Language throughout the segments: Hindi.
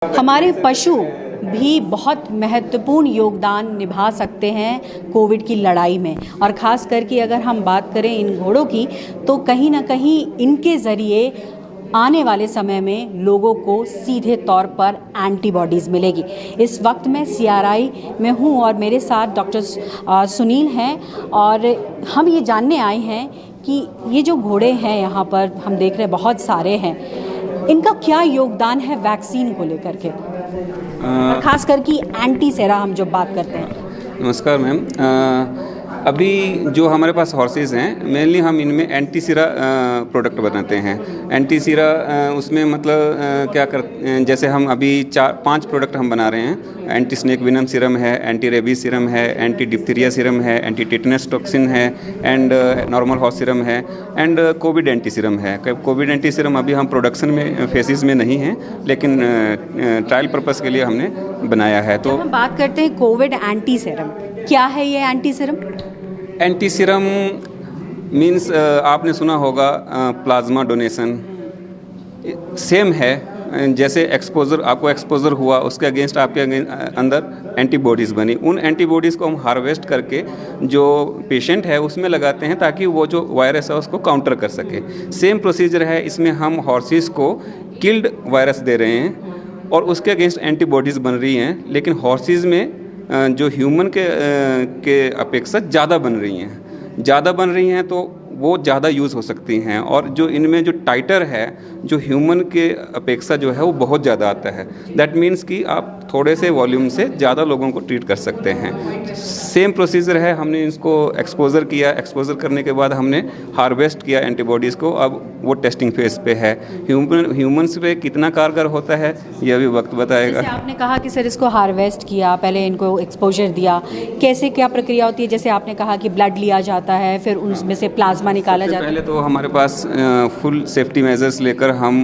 हमारे पशु भी बहुत महत्वपूर्ण योगदान निभा सकते हैं कोविड की लड़ाई में। और ख़ास करके अगर हम बात करें इन घोड़ों की, तो कहीं ना कहीं इनके ज़रिए आने वाले समय में लोगों को सीधे तौर पर एंटीबॉडीज़ मिलेगी। इस वक्त मैं CRI में हूँ और मेरे साथ डॉक्टर सुनील हैं और हम ये जानने आए हैं कि ये जो घोड़े हैं यहाँ पर हम देख रहे हैं बहुत सारे हैं, इनका क्या योगदान है वैक्सीन को लेकर के, और खास करके एंटी-सेरा हम जो बात करते हैं। नमस्कार मैम। अभी जो हमारे पास हॉर्सेस हैं, मेनली हम इनमें एंटी-सीरा प्रोडक्ट बनाते हैं। एंटी-सीरा उसमें मतलब क्या कर, जैसे हम अभी 4-5 प्रोडक्ट हम बना रहे हैं। एंटी स्नेक विनम सीरम है, एंटी रेबीज सीरम है, एंटी डिप्थीरिया सीरम है, एंटी टिटनेस टॉक्सिन है, एंड नॉर्मल हॉर्स सीरम है, एंड कोविड एंटी सीरम है। कोविड एंटी सीरम अभी हम प्रोडक्शन में फेजेस में नहीं हैं, लेकिन ट्रायल पर्पस के लिए हमने बनाया है। तो हम बात करते हैं कोविड एंटी सीरम, क्या है ये anti serum? Anti serum means आपने सुना होगा प्लाज्मा डोनेशन, सेम है। जैसे एक्सपोजर, आपको एक्सपोजर हुआ, उसके अगेंस्ट आपके अंदर एंटीबॉडीज़ बनी, उन एंटीबॉडीज़ को हम हार्वेस्ट करके जो पेशेंट है उसमें लगाते हैं ताकि वो जो वायरस है उसको काउंटर कर सके। सेम प्रोसीजर है, इसमें हम हॉर्सेस को किल्ड वायरस दे रहे हैं और उसके अगेंस्ट एंटीबॉडीज़ बन रही हैं, लेकिन हॉर्सेस में जो ह्यूमन के अपेक्षा ज़्यादा बन रही हैं तो वो ज़्यादा यूज़ हो सकती हैं। और जो इनमें जो टाइटर है, जो ह्यूमन के अपेक्षा जो है वो बहुत ज़्यादा आता है। दैट मीन्स कि आप थोड़े से वॉल्यूम से ज़्यादा लोगों को ट्रीट कर सकते हैं। सेम प्रोसीजर है, हमने इसको एक्सपोजर किया, एक्सपोजर करने के बाद हमने हार्वेस्ट किया एंटीबॉडीज़ को, अब वो टेस्टिंग फेज पे है। ह्यूमन्स पे कितना कारगर होता है ये अभी वक्त बताएगा। जैसे आपने कहा कि सर इसको हार्वेस्ट किया, पहले इनको एक्सपोजर दिया, कैसे क्या प्रक्रिया होती है? जैसे आपने कहा कि ब्लड लिया जाता है, फिर उसमें से प्लाज्मा निकाला जाता है। पहले तो हमारे पास फुल सेफ्टी मेजर्स लेकर हम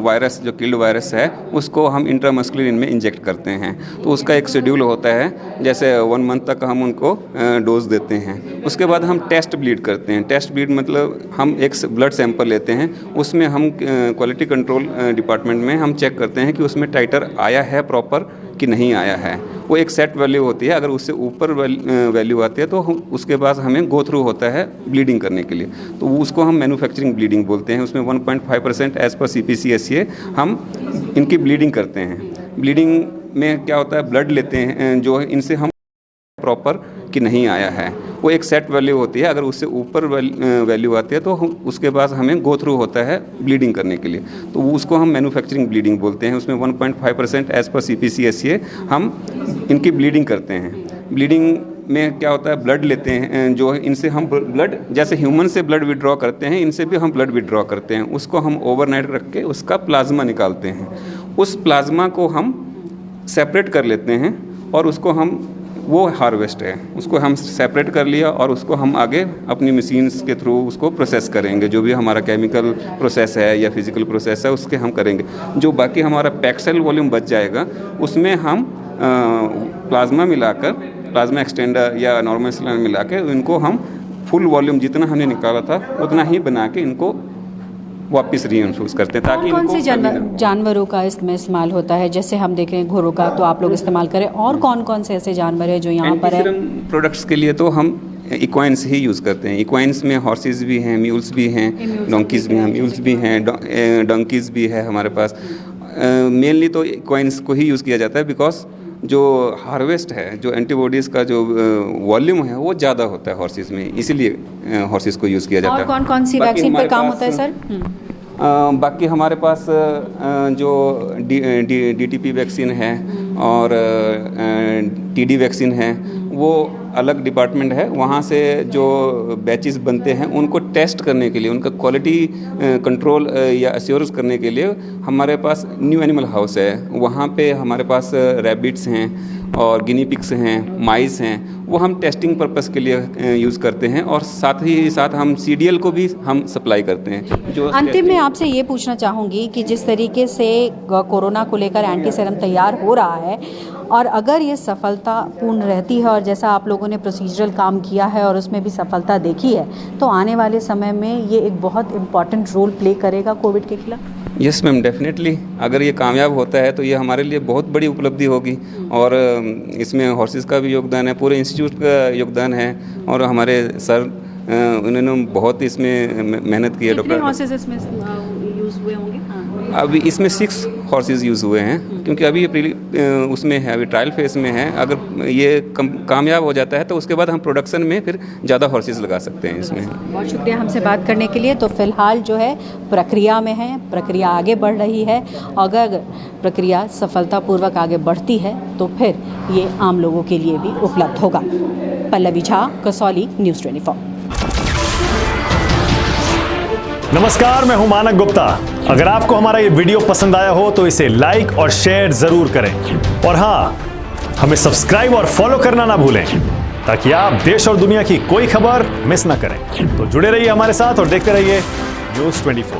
वायरस, जो किल्ड वायरस है, उसको हम इंट्रामस्कुलर इनमें इंजेक्ट करते हैं। तो उसका एक शेड्यूल होता है, जैसे 1 मंथ तक हम उनको डोज देते हैं। उसके बाद हम टेस्ट ब्लीड करते हैं। टेस्ट ब्लीड मतलब हम एक ब्लड सैंपल लेते हैं, उसमें हम क्वालिटी कंट्रोल डिपार्टमेंट में हम चेक करते हैं कि उसमें टाइटर आया है प्रॉपर कि नहीं आया है। वो एक सेट वैल्यू होती है, अगर उससे ऊपर वैल्यू आती है तो उसके बाद हमें गो थ्रू होता है ब्लीडिंग करने के लिए, तो उसको हम मैन्युफैक्चरिंग ब्लीडिंग बोलते हैं। उसमें 1.5% एज पर CPC-SCA हम इनकी ब्लीडिंग करते हैं। ब्लीडिंग में क्या होता है, ब्लड लेते हैं जो इनसे हम प्रॉपर कि नहीं आया है, वो एक सेट वैल्यू होती है, अगर उससे ऊपर वैल्यू आती है तो उसके बाद हमें गो थ्रू होता है ब्लीडिंग करने के लिए, तो उसको हम मैन्युफैक्चरिंग ब्लीडिंग बोलते हैं। उसमें 1.5% एज पर CPC-SCA हम इनकी ब्लीडिंग करते हैं। ब्लीडिंग में क्या होता है, ब्लड लेते हैं जो इनसे हम ब्लड, जैसे ह्यूमन से ब्लड विड्रॉ करते हैं, इनसे भी हम ब्लड विड्रॉ करते हैं। उसको हम ओवरनाइट रख के उसका प्लाज्मा निकालते हैं। उस प्लाज्मा को हम सेपरेट कर लेते हैं और उसको हम, वो हार्वेस्ट है, उसको हम सेपरेट कर लिया और उसको हम आगे अपनी मशीन्स के थ्रू उसको प्रोसेस करेंगे। जो भी हमारा केमिकल प्रोसेस है या फिजिकल प्रोसेस है उसके हम करेंगे। जो बाकी हमारा पैक सेल वॉल्यूम बच जाएगा उसमें हम प्लाज्मा मिलाकर, प्लाज्मा एक्सटेंडर या नॉर्मल सिलेंडर मिला के इनको हम फुल वॉल्यूम जितना हमने निकाला था उतना ही बना के इनको वापस रीइंफ्यूज करते हैं, ताकि कौन से जानवरों का इसमें इस्तेमाल होता है? जैसे हम देख रहे हैं घोड़ों का तो आप लोग इस्तेमाल करें, और कौन कौन से ऐसे जानवर हैं जो यहाँ पर है? प्रोडक्ट्स के लिए तो हम इक्वाइंस ही यूज़ करते हैं। इक्वाइंस में हॉर्सेस भी हैं, म्यूल्स भी हैं, डोंकीज़ भी हैं, म्यूल्स भी हैं, डोंकीज़ भी है हमारे पास। मेनली तो इक्वाइंस को ही यूज़ किया जाता है, बिकॉज जो हार्वेस्ट है, जो एंटीबॉडीज़ का जो वॉल्यूम है वो ज़्यादा होता है हॉर्सेस में, इसीलिए हॉर्सेस को यूज़ किया जाता है। और कौन कौन सी वैक्सीन पर काम होता है सर? बाकी हमारे पास जो DTP वैक्सीन है और TD वैक्सीन है, वो अलग डिपार्टमेंट है। वहाँ से जो बैचेस बनते हैं उनको टेस्ट करने के लिए, उनका क्वालिटी कंट्रोल या अश्योरेंस करने के लिए हमारे पास न्यू एनिमल हाउस है। वहाँ पे हमारे पास रैबिट्स हैं और गिनी पिग्स हैं, माइस हैं, वो हम टेस्टिंग पर्पस के लिए यूज़ करते हैं। और साथ ही साथ हम CDL को भी हम सप्लाई करते हैं। जो अंतिम में आपसे ये पूछना चाहूँगी कि जिस तरीके से कोरोना को लेकर एंटी सीरम तैयार हो रहा है, और अगर ये सफलतापूर्ण रहती है और जैसा आप लोगों ने प्रोसीजरल काम किया है और उसमें भी सफलता देखी है, तो आने वाले समय में ये एक बहुत इम्पॉर्टेंट रोल प्ले करेगा कोविड के खिलाफ। यस मैम, डेफिनेटली अगर ये कामयाब होता है तो ये हमारे लिए बहुत बड़ी उपलब्धि होगी। और इसमें हॉर्सेस का भी योगदान है, पूरे इंस्टीट्यूट का योगदान है। और हमारे सर उन्होंने बहुत इसमें मेहनत की है। कितने डॉक्टर हॉर्सेस इसमें यूज़ हुए होंगे? अभी इसमें 6 हॉर्सेस यूज़ हुए हैं, क्योंकि अभी ये उसमें है, अभी ट्रायल फेस में है। अगर ये कामयाब हो जाता है तो उसके बाद हम प्रोडक्शन में फिर ज़्यादा हॉर्सेस लगा सकते हैं इसमें। बहुत शुक्रिया हमसे बात करने के लिए। तो फिलहाल जो है प्रक्रिया में है, प्रक्रिया आगे बढ़ रही है। अगर प्रक्रिया सफलतापूर्वक आगे बढ़ती है तो फिर ये आम लोगों के लिए भी उपलब्ध होगा। पल्लवी झा, कसौली, न्यूज़ 24। नमस्कार, मैं हूं मानक गुप्ता। अगर आपको हमारा ये वीडियो पसंद आया हो तो इसे लाइक और शेयर जरूर करें। और हाँ, हमें सब्सक्राइब और फॉलो करना ना भूलें, ताकि आप देश और दुनिया की कोई खबर मिस ना करें। तो जुड़े रहिए हमारे साथ और देखते रहिए न्यूज़ 24।